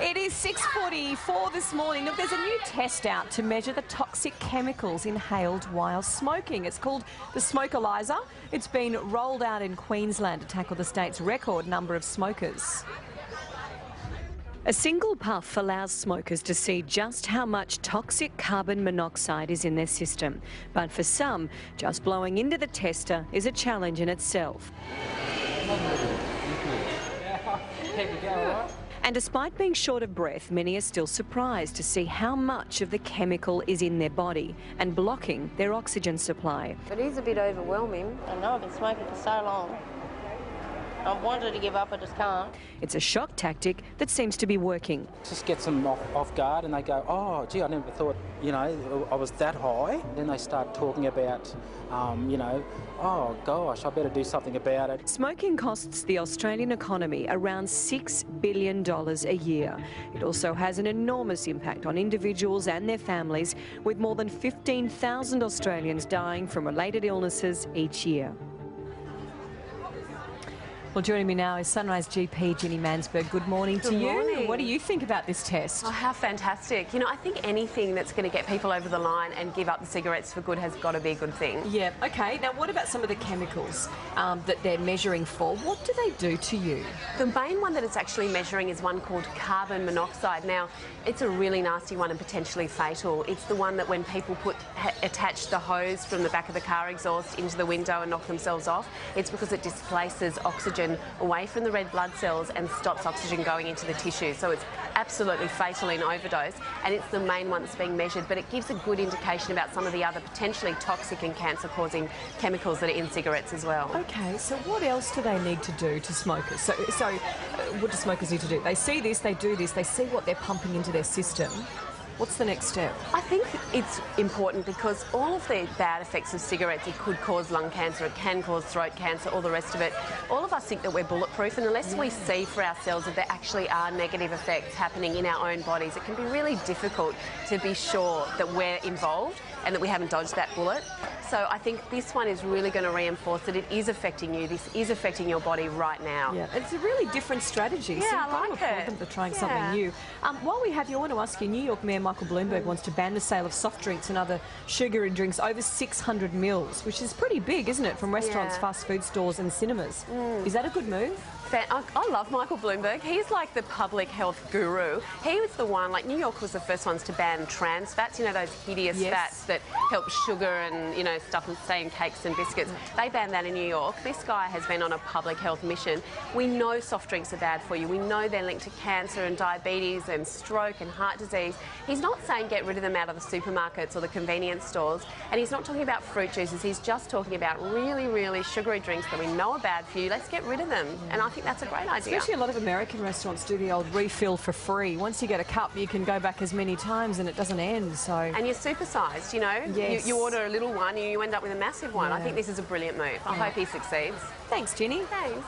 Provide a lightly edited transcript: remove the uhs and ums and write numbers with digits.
It is 6:44 this morning. Look, there's a new test out to measure the toxic chemicals inhaled while smoking. It's called the Smokalyzer. It's been rolled out in Queensland to tackle the state's record number of smokers. A single puff allows smokers to see just how much toxic carbon monoxide is in their system. But for some, just blowing into the tester is a challenge in itself. And despite being short of breath, many are still surprised to see how much of the chemical is in their body and blocking their oxygen supply. It is a bit overwhelming. I know, I've been smoking for so long. I wanted to give up, I just can't. It's a shock tactic that seems to be working. Just gets them off guard and they go, oh, gee, I never thought, I was that high. Then they start talking about, oh, gosh, I better do something about it. Smoking costs the Australian economy around $6 billion a year. It also has an enormous impact on individuals and their families, with more than 15,000 Australians dying from related illnesses each year. Well, joining me now is Sunrise GP Ginny Mansberg. Good morning to you. Good morning. What do you think about this test? Oh, how fantastic. I think anything that's going to get people over the line and give up the cigarettes for good has got to be a good thing. Yeah, OK. Now, what about some of the chemicals that they're measuring for? What do they do to you? The main one that it's actually measuring is one called carbon monoxide. Now, it's a really nasty one and potentially fatal. It's the one that when people attach the hose from the back of the car exhaust into the window and knock themselves off, it's because it displaces oxygen away from the red blood cells and stops oxygen going into the tissue. So it's absolutely fatal in overdose, and it's the main one that's being measured, but it gives a good indication about some of the other potentially toxic and cancer-causing chemicals that are in cigarettes as well. OK, so what else do they need to do to smokers? So what do smokers need to do? They see this, they do this, they see what they're pumping into their system. What's the next step? I think it's important because all of the bad effects of cigarettes, it could cause lung cancer, it can cause throat cancer, all the rest of it. All of us think that we're bulletproof, and unless we see for ourselves that there actually are negative effects happening in our own bodies, it can be really difficult to be sure that we're involved and that we haven't dodged that bullet. So I think this one is really going to reinforce that it is affecting you. This is affecting your body right now. Yeah, it's a really different strategy. Yeah, so I like it. Them for trying something new. While we have you, I want to ask you, New York Mayor Michael Bloomberg wants to ban the sale of soft drinks and other sugary drinks over 600 mils, which is pretty big, isn't it, from restaurants, fast food stores and cinemas. Is that a good move? I love Michael Bloomberg. He's like the public health guru. He was the one, New York was the first ones to ban trans fats, those hideous fats that help sugar and, stuff and stay in cakes and biscuits. They banned that in New York. This guy has been on a public health mission. We know soft drinks are bad for you. We know they're linked to cancer and diabetes and stroke and heart disease. He's not saying get rid of them out of the supermarkets or the convenience stores, and he's not talking about fruit juices. He's just talking about really, really sugary drinks that we know are bad for you. Let's get rid of them. And I think that's a great idea. Especially a lot of American restaurants do the old refill for free. Once you get a cup, you can go back as many times and it doesn't end. So. And you're supersized, Yes. You order a little one and you end up with a massive one. I think this is a brilliant move. I hope he succeeds. Thanks, Ginny. Thanks.